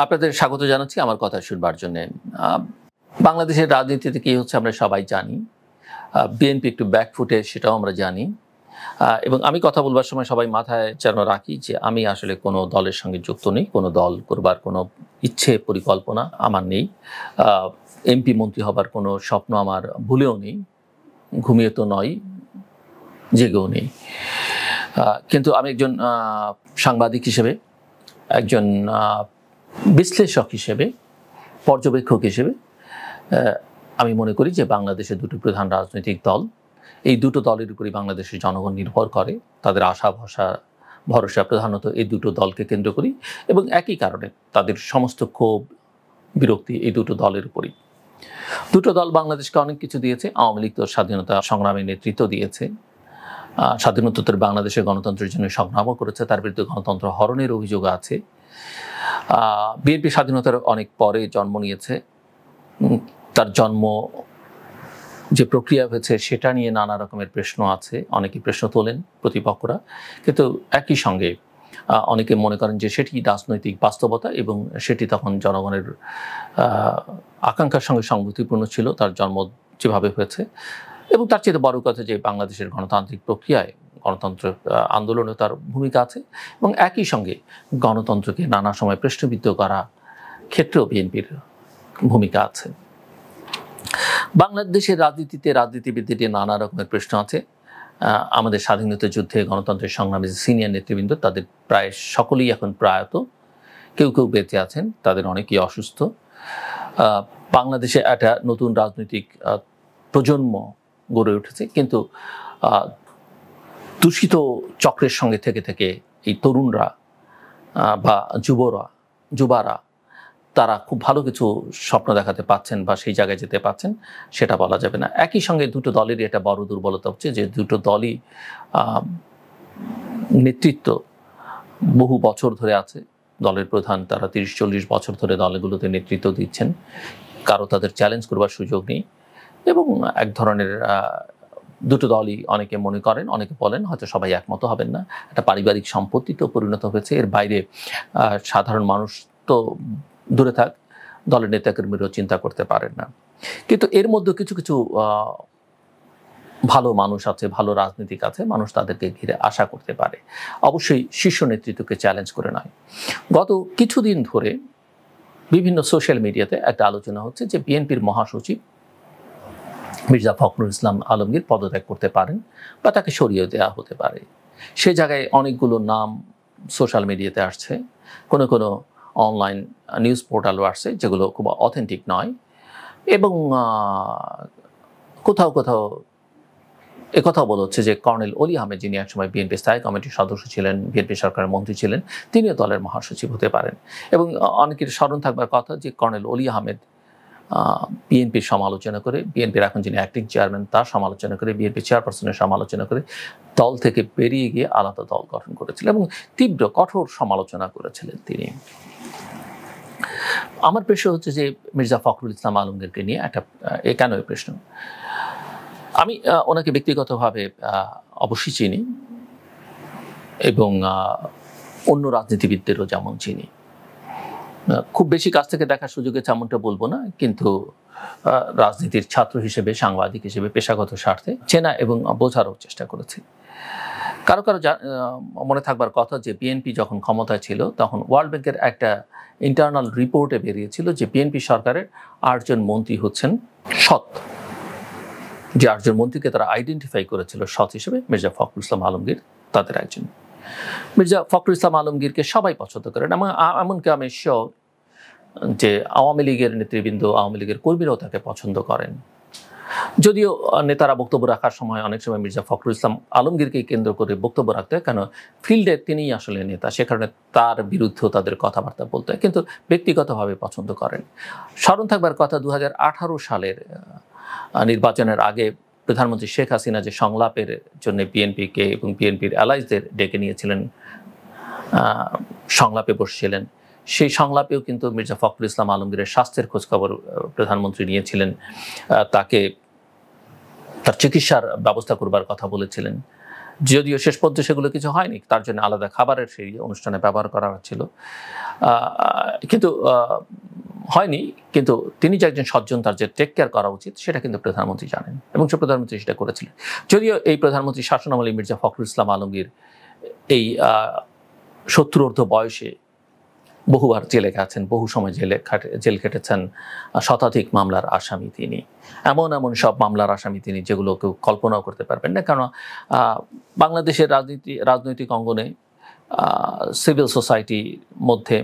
আপনাদের স্বাগত জানাচ্ছি আমার কথা শুনবার জন্য। বাংলাদেশের রাজনীতিতে কি হচ্ছে আমরা সবাই জানি। বিএনপি একটু ব্যাকফুটে সেটাও আমরা জানি। এবং আমি কথা বলবার সময় সবাই মাথায় যেন রাখি যে আমি আসলে কোনো দলের সঙ্গে যুক্ত নেই, কোনো দল করবার কোনো ইচ্ছে পরিকল্পনা আমার নেই। এমপি মন্ত্রী হবার কোনো স্বপ্ন আমার ভুলেও নেই, ঘুমিয়ে তো নয়, জেগেও নেই। কিন্তু আমি একজন সাংবাদিক হিসেবে, একজন বিশ্লেষক হিসেবে, পর্যবেক্ষক হিসেবে আমি মনে করি যে বাংলাদেশের দুটো প্রধান রাজনৈতিক দল, এই দুটো দলের উপরই বাংলাদেশের জনগণ নির্ভর করে, তাদের আশা ভরসা প্রধানত এই দুটো দলকে কেন্দ্র করি এবং একই কারণে তাদের সমস্ত ক্ষোভ বিরক্তি এই দুটো দলের উপরই। দুটো দল বাংলাদেশকে অনেক কিছু দিয়েছে। আওয়ামী লীগ তো স্বাধীনতা সংগ্রামে নেতৃত্ব দিয়েছে, স্বাধীনোত্তর বাংলাদেশের গণতন্ত্রের জন্য সংগ্রামও করেছে, তার বিরুদ্ধে গণতন্ত্র হরণের অভিযোগ আছে। বিএনপি স্বাধীনতার অনেক পরে জন্ম নিয়েছে, তার জন্ম যে প্রক্রিয়া হয়েছে সেটা নিয়ে নানা রকমের প্রশ্ন আছে, অনেকে প্রশ্ন তোলেন প্রতিপক্ষরা, কিন্তু একই সঙ্গে অনেকে মনে করেন যে সেটি রাজনৈতিক বাস্তবতা এবং সেটি তখন জনগণের আকাঙ্ক্ষার সঙ্গে সংগতিপূর্ণ ছিল, তার জন্ম যেভাবে হয়েছে। এবং তার চেয়ে বড় কথা যে বাংলাদেশের গণতান্ত্রিক প্রক্রিয়ায় গণতন্ত্র আন্দোলনে তার ভূমিকা আছে এবং একই সঙ্গে গণতন্ত্রকে নানা সময় প্রশ্নবিদ্ধ করা ক্ষেত্রেও বিএনপির ভূমিকা আছে। বাংলাদেশের রাজনীতিবিদদের নিয়ে নানা রকমের প্রশ্ন আছে। আমাদের স্বাধীনতা যুদ্ধে গণতন্ত্রের সংগ্রামে যে সিনিয়র নেতৃবৃন্দ, তাদের প্রায় সকলেই এখন প্রয়াত, কেউ কেউ বেঁচে আছেন, তাদের অনেকেই অসুস্থ। বাংলাদেশে একটা নতুন রাজনৈতিক প্রজন্ম গড়ে উঠেছে, কিন্তু দূষিত চক্রের সঙ্গে থেকে থেকে এই তরুণরা বা যুবারা তারা খুব ভালো কিছু স্বপ্ন দেখাতে পাচ্ছেন বা সেই জায়গায় যেতে পাচ্ছেন সেটা বলা যাবে না। একই সঙ্গে দুটো দলেরই একটা বড় দুর্বলতা হচ্ছে যে দুটো দলই নেতৃত্ব বহু বছর ধরে আছে, দলের প্রধান তারা 30-40 বছর ধরে দলগুলোতে নেতৃত্ব দিচ্ছেন, কারো তাদের চ্যালেঞ্জ করবার সুযোগ নেই এবং এক ধরনের দুটো দলই অনেকে মনে করেন, অনেকে বলেন, হয়তো সবাই একমত হবেন না, একটা পারিবারিক সম্পত্তিতে পরিণত হয়েছে। এর বাইরে সাধারণ মানুষ তো দূরে থাক, দলের নেতাকর্মীরাও চিন্তা করতে পারেন না। কিন্তু এর মধ্যে কিছু কিছু ভালো মানুষ আছে, ভালো রাজনীতিক আছে, মানুষ তাদেরকে ঘিরে আশা করতে পারে, অবশ্যই শীর্ষ নেতৃত্বকে চ্যালেঞ্জ করে নয়। গত কিছুদিন ধরে বিভিন্ন সোশ্যাল মিডিয়াতে একটা আলোচনা হচ্ছে যে বিএনপির মহাসচিব মির্জা ফখরুল ইসলাম আলমগীর পদত্যাগ করতে পারেন বা তাকে সরিয়ে দেওয়া হতে পারে। সে জায়গায় অনেকগুলো নাম সোশ্যাল মিডিয়াতে আসছে, কোনো কোনো অনলাইন নিউজ পোর্টালও আসছে যেগুলো খুব অথেন্টিক নয় এবং কোথাও কোথাও একথাও বলা হচ্ছে যে কর্নেল অলি আহমেদ, যিনি একসময় বিএনপি স্থায়ী কমিটির সদস্য ছিলেন, বিএনপি সরকারের মন্ত্রী ছিলেন, তিনিও দলের মহাসচিব হতে পারেন। এবং অনেকের স্মরণ থাকবার কথা যে কর্নেল অলি আহমেদ বিএনপির সমালোচনা করে, বিএনপির এখন যিনি অ্যাক্টিং চেয়ারম্যান তার সমালোচনা করে, বিএনপি চেয়ারপারসনের সমালোচনা করে দল থেকে বেরিয়ে গিয়ে আলাদা দল গঠন করেছিলেন এবং তীব্র কঠোর সমালোচনা করেছিলেন তিনি। আমার প্রশ্ন হচ্ছে যে মির্জা ফখরুল ইসলাম আলমগীরকে নিয়ে একটা কেন এই প্রশ্ন। আমি ওনাকে ব্যক্তিগতভাবে অবশ্যই চিনি এবং অন্য রাজনীতিবিদদেরও যেমন চিনি, খুব বেশি কাছ থেকে দেখার সুযোগ আছে এমনটা বলবো না, কিন্তু রাজনীতির ছাত্র হিসেবে, সাংবাদিক হিসেবে পেশাগত স্বার্থে চেনা এবং বোঝারও চেষ্টা করেছি। কারো কারো মনে থাকবার কথা যে বিএনপি যখন ক্ষমতায় ছিল তখন ওয়ার্ল্ড ব্যাংকের একটা ইন্টারনাল রিপোর্টে বেরিয়েছিল যে বিএনপি সরকারের 8 জন মন্ত্রী হচ্ছেন সৎ। যে 8 জন মন্ত্রীকে তারা আইডেন্টিফাই করেছিল সৎ হিসেবে, মির্জা ফখরুল ইসলাম আলমগীর তাদের একজন। মির্জা ফখরুল ইসলাম আলমগীরকে সবাই পছন্দ করেন, এমনকি আমি শিওর যে আওয়ামী লীগের নেতৃবৃন্দ, আওয়ামী লীগের কর্মীরাও তাকে পছন্দ করেন। যদিও নেতারা বক্তব্য রাখার সময় অনেক সময় মির্জা ফখরুল ইসলাম আলমগীরকে কেন্দ্র করে বক্তব্য রাখতে হয়, কেন ফিল্ডে তিনিই আসলে নেতা, সে কারণে তার বিরুদ্ধেও তাদের কথাবার্তা বলতে হয়, কিন্তু ব্যক্তিগতভাবে পছন্দ করেন। স্মরণ থাকবার কথা 2018 সালের নির্বাচনের আগে প্রধানমন্ত্রী শেখ হাসিনা যে সংলাপের জন্য বিএনপিকে এবং বিএনপির অ্যালাইজদের ডেকে নিয়েছিলেন, সংলাপে বসছিলেন, সেই সংলাপেও কিন্তু মির্জা ফখরুল ইসলাম আলমগীরের স্বাস্থ্যের খোঁজখবর প্রধানমন্ত্রী নিয়েছিলেন, তাকে তার চিকিৎসার ব্যবস্থা করবার কথা বলেছিলেন যদিও শেষ পর্যন্ত সেগুলো কিছু হয়নি, তার জন্য আলাদা খাবারের সেই অনুষ্ঠানে ব্যবহার করা হচ্ছিল, কিন্তু হয়নি। কিন্তু তিনি যে একজন সজ্জন, তার যে টেক কেয়ার করা উচিত সেটা কিন্তু প্রধানমন্ত্রী জানেন, এবং সে প্রধানমন্ত্রী সেটা করেছিলেন। যদিও এই প্রধানমন্ত্রী শাসনামলে মির্জা ফখরুল ইসলাম আলমগীর এই 70 বয়সে বহুবার জেলে গেছেন, বহু সময় জেল কেটেছেন, শতাধিক মামলার আসামি তিনি, এমন সব মামলার আসামি তিনি যেগুলো কেউ কল্পনাও করতে পারবেন না। কারণ বাংলাদেশের রাজনৈতিক অঙ্গনে, সিভিল সোসাইটির মধ্যে,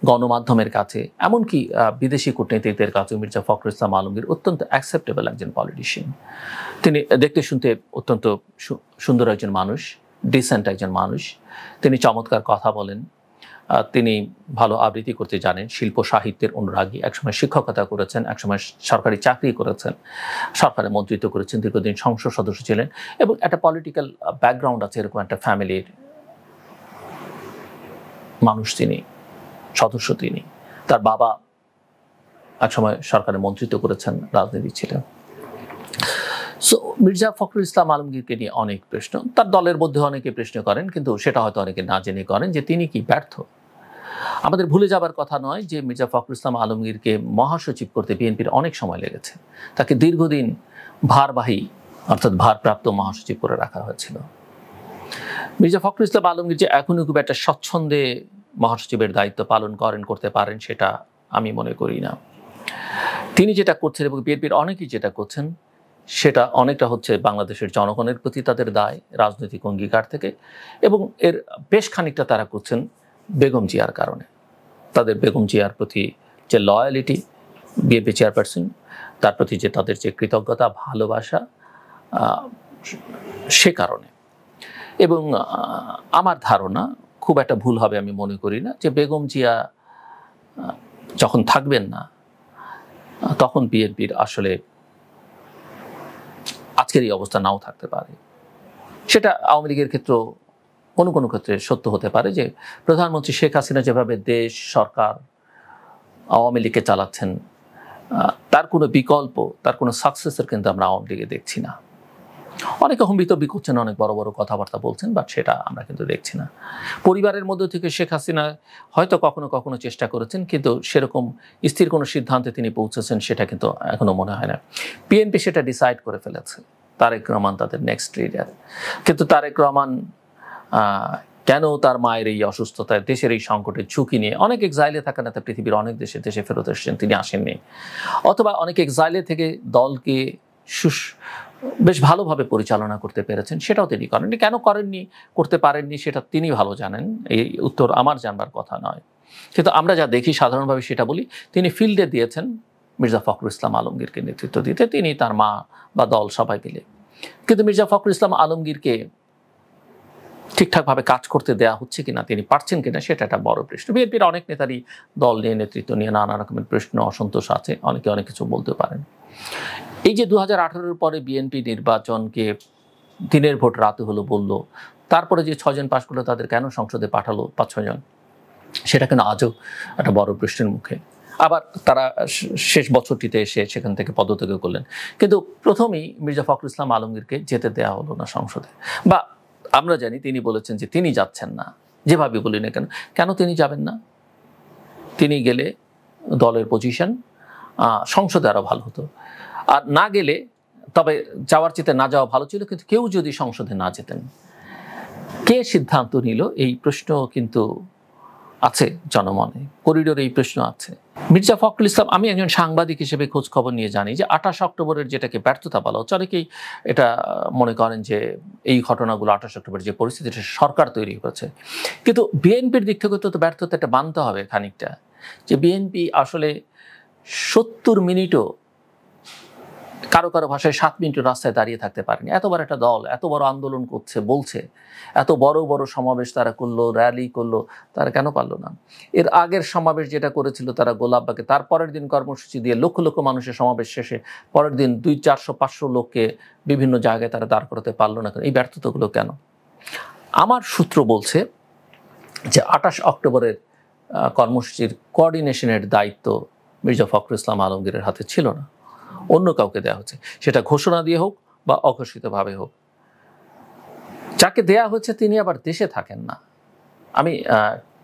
গণমাধ্যমের কাছে, এমনকি বিদেশি কূটনীতিকদের কাছে মির্জা ফখরুল ইসলাম আলমগীর অত্যন্ত অ্যাকসেপ্টেবল একজন পলিটিশিয়ান। তিনি দেখতে শুনতে অত্যন্ত সুন্দর একজন মানুষ, ডিসেন্ট একজন মানুষ। তিনি চমৎকার কথা বলেন, তিনি ভালো আবৃত্তি করতে জানেন, শিল্প সাহিত্যের অনুরাগী, একসময় শিক্ষকতা করেছেন, একসময় সরকারি চাকরি করেছেন, সরকারে মন্ত্রিত্ব করেছেন, দীর্ঘদিন সংসদ সদস্য ছিলেন, এবং একটা পলিটিক্যাল ব্যাকগ্রাউন্ড আছে, এরকম একটা ফ্যামিলির মানুষ তিনি, সদস্য তিনি। তার বাবা একসময় সরকারে মন্ত্রিত্ব করেছেন, রাজনীতি ছিলেন। সো মির্জা ফখরুল ইসলাম আলমগীরকে নিয়ে অনেক প্রশ্ন, তার দলের মধ্যে অনেকে প্রশ্ন করেন, কিন্তু সেটা হয়তো অনেকে না জেনে করেন যে তিনি কি ব্যর্থ। আমাদের ভুলে যাবার কথা নয় যে মির্জা ফখরুল ইসলাম আলমগীরকে মহাসচিব করতে বিএনপির অনেক সময় লেগেছে, তাকে দীর্ঘদিন ভারবাহী অর্থাৎ ভারপ্রাপ্ত মহাসচিব করে রাখা হয়েছিল। মির্জা ফখরুল ইসলাম আলমগীর যে এখনই খুব একটা স্বচ্ছন্দে মহাসচিবের দায়িত্ব পালন করতে পারেন সেটা আমি মনে করি না। তিনি যেটা করছেন এবং বিএনপির অনেকেই যেটা করছেন সেটা অনেকটা হচ্ছে বাংলাদেশের জনগণের প্রতি তাদের দায়, রাজনৈতিক অঙ্গীকার থেকে, এবং এর বেশ খানিকটা তারা করছেন বেগম জিয়ার কারণে। তাদের বেগম জিয়ার প্রতি যে লয়ালিটি, বিএনপি চেয়ারপারসন, তার প্রতি যে তাদের যে কৃতজ্ঞতা, ভালোবাসা, সে কারণে। এবং আমার ধারণা, খুব একটা ভুল হবে আমি মনে করি না, যে বেগম জিয়া যখন থাকবেন না তখন বিএনপির আসলে আজকের এই অবস্থা নাও থাকতে পারে। সেটা আওয়ামী লীগের ক্ষেত্রেও কোনো ক্ষেত্রে সত্য হতে পারে, যে প্রধানমন্ত্রী শেখ হাসিনা যেভাবে দেশ, সরকার, আওয়ামী লীগকে চালাচ্ছেন, তার কোনো বিকল্প, তার কোনো সাকসেসর কিন্তু আমরা আওয়ামী লীগে দেখছি না। অনেকে হম্বিতম্বি করছেন, অনেক বড় বড় কথাবার্তা বলছেন, বাট সেটা আমরা কিন্তু দেখছি না। পরিবারের মধ্যে থেকে শেখ হাসিনা হয়তো কখনো চেষ্টা করেছেন, কিন্তু সেরকম স্থির কোনো সিদ্ধান্তে তিনি পৌঁছেছেন সেটা কিন্তু এখনো মনে হয় না। বিএনপি সেটা ডিসাইড করে ফেলেছে, তারেক রহমান তাদের নেক্সট লিডার। কিন্তু তারেক রহমান কেন তার মায়ের এই অসুস্থতায়, দেশের এই সংকটের ঝুঁকি নিয়ে, অনেক এক্সাইলে থাকেন, এত পৃথিবীর অনেক দেশে ফেরত এসেছেন, তিনি আসেননি। অথবা অনেক এক্সাইলে থেকে দলকে বেশ ভালোভাবে পরিচালনা করতে পেরেছেন, সেটাও তিনি করেননি। কেন করতে পারেননি সেটা তিনি ভালো জানেন, এই উত্তর আমার জানবার কথা নয়। কিন্তু আমরা যা দেখি সাধারণভাবে সেটা বলি, তিনি ফিল্ডে দিয়েছেন মির্জা ফখরুল ইসলাম আলমগীরকে নেতৃত্ব দিতে, তিনি, তার মা বা দল সবাই মিলে। কিন্তু মির্জা ফখরুল ইসলাম আলমগীরকে ঠিকঠাকভাবে কাজ করতে দেওয়া হচ্ছে কিনা, তিনি পারছেন কিনা, সেটা একটা বড় প্রশ্ন। বিএনপির অনেক নেতারই দল নিয়ে, নেতৃত্ব নিয়ে নানা রকমের প্রশ্ন, অসন্তোষ আছে, অনেকে অনেক কিছু বলতে পারেন। এই যে 2018-র পরে বিএনপি নির্বাচনকে দিনের ভোট রাতে হলো বলল, তারপরে যে 6 জন পাশ করলো তাদের কেন সংসদে পাঠালো 5-6 জন, সেটা কেন আজও একটা বড় প্রশ্নের মুখে। আবার তারা শেষ বছরটিতে এসে সেখান থেকে পদত্যাগ করলেন, কিন্তু প্রথমেই মির্জা ফখরুল ইসলাম আলমগীরকে যেতে দেওয়া হলো না সংসদে। বা আমরা জানি তিনি বলেছেন যে তিনি যাচ্ছেন না, যেভাবে বলি না কেন তিনি যাবেন না। তিনি গেলে দলের পজিশন সংসদে আরও ভালো হতো, আর না গেলে, তবে যাওয়ার চেতে না যাওয়া ভালো ছিল, কিন্তু কেউ যদি সংসদে না যেতেন, কে সিদ্ধান্ত নিল, এই প্রশ্ন কিন্তু আছে জনমনে, করিডোরে এই প্রশ্ন আছে। মির্জা ফখরুল ইসলাম, আমি একজন সাংবাদিক হিসেবে খোঁজ খবর নিয়ে জানি যে 28 অক্টোবরের যেটাকে ব্যর্থতা বলা হচ্ছে, অনেকেই এটা মনে করেন যে এই ঘটনাগুলো 28 অক্টোবরের যে পরিস্থিতিটা সরকার তৈরি করেছে, কিন্তু বিএনপির দিক থেকে তো ব্যর্থতাটা মানতে হবে খানিকটা, যে বিএনপি আসলে 70 মিনিটও, কারো ভাষায় 7 মিনিট রাস্তায় দাঁড়িয়ে থাকতে পারেনি। এত বড় একটা দল এত বড় আন্দোলন করছে, বলছে, এত বড় সমাবেশ তারা করলো, র্যালি করলো, তারা কেন পারলো না? এর আগের সমাবেশ যেটা করেছিল তারা গোলাপবাগে, তার পরের দিন কর্মসূচি দিয়ে লক্ষ মানুষের সমাবেশ শেষে পরের দিন 200-400-500 লোককে বিভিন্ন জায়গায় তারা দাঁড় করাতে পারলো না। এই ব্যর্থতাগুলো কেন? আমার সূত্র বলছে যে 28 অক্টোবরের কর্মসূচির কোঅর্ডিনেশনের দায়িত্ব মির্জা ফখরুল ইসলাম আলমগীরের হাতে ছিল না, অন্য কাউকে দেওয়া হচ্ছে, সেটা ঘোষণা দিয়ে হোক বা অঘোষিতভাবে হোক। যাকে দেয়া হচ্ছে তিনি আবার দেশে থাকেন না। আমি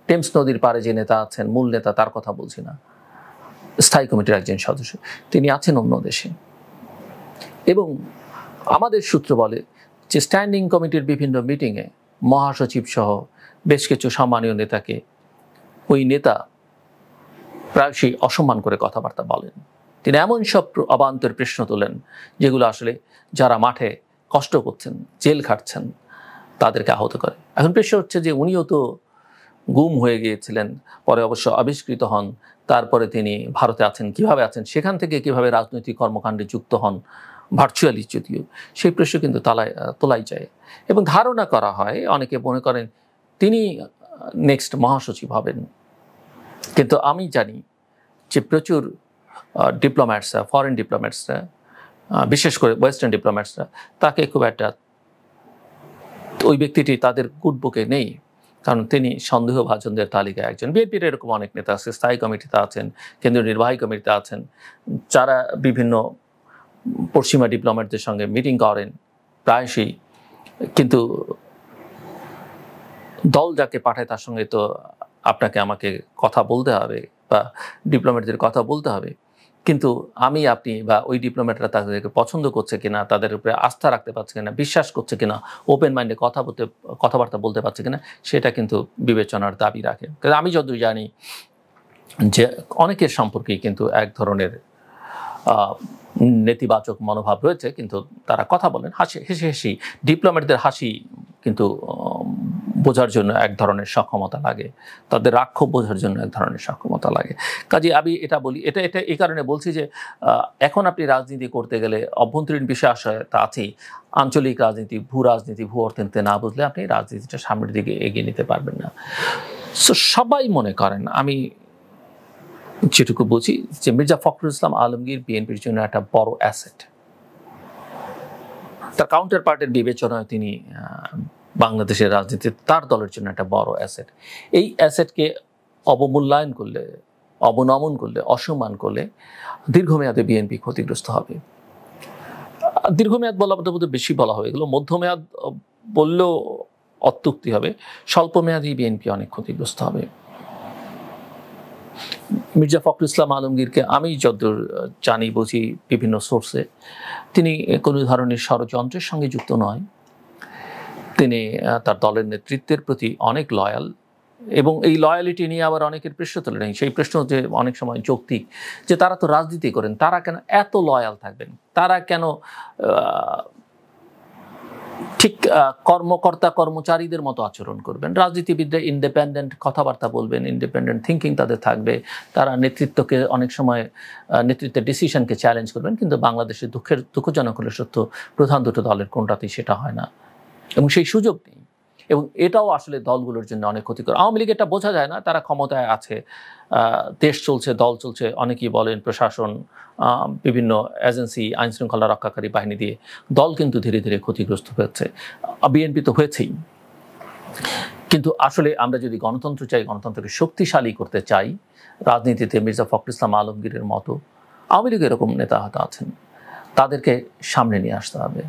টেমস নদীর পাড়ে যে নেতা আছেন, মূল নেতা, তার কথা বলছি না, স্থায়ী কমিটির একজন সদস্য, তিনি আছেন অন্য দেশে। এবং আমাদের সূত্র বলে যে স্ট্যান্ডিং কমিটির বিভিন্ন মিটিংয়ে মহাসচিব সহ বেশ কিছু সম্মানীয় নেতাকে ওই নেতা প্রায়শই অসম্মান করে কথাবার্তা বলেন। তিনি এমন সব অবান্তর প্রশ্ন তোলেন যেগুলো আসলে যারা মাঠে কষ্ট করছেন, জেল খাটছেন, তাদেরকে আহত করে। এখন প্রশ্ন হচ্ছে যে উনিও তো গুম হয়ে গিয়েছিলেন, পরে অবশ্য আবিষ্কৃত হন, তারপরে তিনি ভারতে আছেন, কিভাবে আছেন, সেখান থেকে কিভাবে রাজনৈতিক কর্মকাণ্ডে যুক্ত হন, ভার্চুয়ালি যদিও, সেই প্রশ্ন কিন্তু তোলাই যায়। এবং ধারণা করা হয়, অনেকে মনে করেন তিনি নেক্সট মহাসচিব হবেন। কিন্তু আমি জানি যে প্রচুর ডিপ্লোম্যাটসরা, ফরেন ডিপ্লোম্যাটসরা, বিশেষ করে ওয়েস্টার্ন ডিপ্লোম্যাটসরা তাকে খুব একটা, ওই ব্যক্তিটি তাদের গুডবুকে নেই, কারণ তিনি সন্দেহভাজনদের তালিকায় একজন। বিএনপির এরকম অনেক নেতা আছে, স্থায়ী কমিটিতে আছেন, কেন্দ্রীয় নির্বাহী কমিটিতে আছেন, যারা বিভিন্ন পশ্চিমা ডিপ্লোম্যাটদের সঙ্গে মিটিং করেন প্রায়শই, কিন্তু দল যাকে পাঠায় তার সঙ্গে তো আপনাকে আমাকে কথা বলতে হবে বা ডিপ্লোম্যাটদের কথা বলতে হবে। কিন্তু আমি, আপনি বা ওই ডিপ্লোম্যাটরা তাদেরকে পছন্দ করছে কিনা, তাদের উপরে আস্থা রাখতে পারছে কিনা, বিশ্বাস করছে কিনা, ওপেন মাইন্ডে কথাবার্তা বলতে পারছে কিনা, সেটা কিন্তু বিবেচনার দাবি রাখে। কারণ আমি যতদূর জানি যে অনেকের সম্পর্কেই কিন্তু এক ধরনের নেতিবাচক মনোভাব রয়েছে, কিন্তু তারা কথা বলেন হেসে ডিপ্লোম্যাটদের হাসি কিন্তু বোঝার জন্য এক ধরনের সক্ষমতা লাগে, তাদের রাক্ষোভ বোঝার জন্য এক ধরনের সক্ষমতা লাগে। কাজে আমি এটা বলি, এটা এই কারণে বলছি যে এখন আপনি রাজনীতি করতে গেলে অভ্যন্তরীণ বিষয় তা আছেই, আঞ্চলিক রাজনীতি, ভূ অর্থনীতি না বুঝলে আপনি রাজনীতিটা সামনের দিকে এগিয়ে নিতে পারবেন না। সো সবাই মনে করেন, আমি যেটুকু বুঝি, যে মির্জা ফখরুল ইসলাম আলমগীর বিএনপির জন্য একটা বড় অ্যাসেট। তার কাউন্টার পার্টের বিবেচনায় তিনি বাংলাদেশের রাজনীতিতে তার দলের জন্য একটা বড় অ্যাসেট। এই অ্যাসেটকে অবমূল্যায়ন করলে, অবনমন করলে, অসম্মান করলে দীর্ঘমেয়াদে বিএনপি ক্ষতিগ্রস্ত হবে। দীর্ঘমেয়াদ বলা বোধ বেশি বলা হয়ে গেল, মধ্যমেয়াদ বললেও অত্যুক্তি হবে, স্বল্পমেয়াদী বিএনপি অনেক ক্ষতিগ্রস্ত হবে। মির্জা ফখরুল ইসলাম আলমগীরকে আমি যতদূর জানি বুঝি বিভিন্ন সোর্সে, তিনি কোনো ধরনের ষড়যন্ত্রের সঙ্গে যুক্ত নয়। তিনি তার দলের নেতৃত্বের প্রতি অনেক লয়াল, এবং এই লয়ালিটি নিয়ে আবার অনেকের প্রশ্ন তোলে নেই। সেই প্রশ্ন যে অনেক সময় যৌক্তিক, যে তারা তো রাজনীতি করেন, তারা কেন এত লয়াল থাকবেন, তারা কেন ঠিক কর্মকর্তা কর্মচারীদের মতো আচরণ করবেন। রাজনীতিবিদরা ইন্ডিপেন্ডেন্ট কথাবার্তা বলবেন, ইন্ডিপেন্ডেন্ট থিঙ্কিং তাদের থাকবে, তারা নেতৃত্বকে অনেক সময় নেতৃত্বের ডিসিশনকে চ্যালেঞ্জ করবেন। কিন্তু বাংলাদেশে দুঃখজনক হলে সত্য, প্রধান দুটো দলের কোনটাতেই সেটা হয় না, এবং সেই সুযোগ নেই। এবং এটাও আসলে দলগুলোর জন্য অনেক ক্ষতিকর। আওয়ামী লীগ এটা বোঝা যায় না, তারা ক্ষমতায় আছে, দেশ চলছে, দল চলছে, অনেকেই বলেন প্রশাসন, বিভিন্ন এজেন্সি, আইনশৃঙ্খলা রক্ষাকারী বাহিনী দিয়ে দল কিন্তু ধীরে ধীরে ক্ষতিগ্রস্ত হচ্ছে। বিএনপি তো হয়েছেই। কিন্তু আসলে আমরা যদি গণতন্ত্র চাই, গণতন্ত্রকে শক্তিশালী করতে চাই, রাজনীতিতে মির্জা ফখরুল ইসলাম আলমগীরের মতো আওয়ামী লীগের এরকম নেতা হয়তো আছেন, তাদেরকে সামনে নিয়ে আসতে হবে,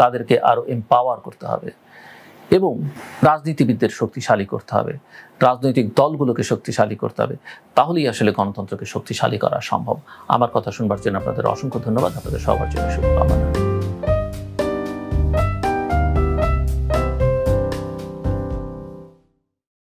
তাদেরকে আরও এম্পাওয়ার করতে হবে, এবং রাজনীতিবিদদের শক্তিশালী করতে হবে, রাজনৈতিক দলগুলোকে শক্তিশালী করতে হবে। তাহলেই আসলে গণতন্ত্রকে শক্তিশালী করা সম্ভব। আমার কথা শুনবার জন্য আপনাদের অসংখ্য ধন্যবাদ, আপনাদের সবার জন্য শুভকামনা।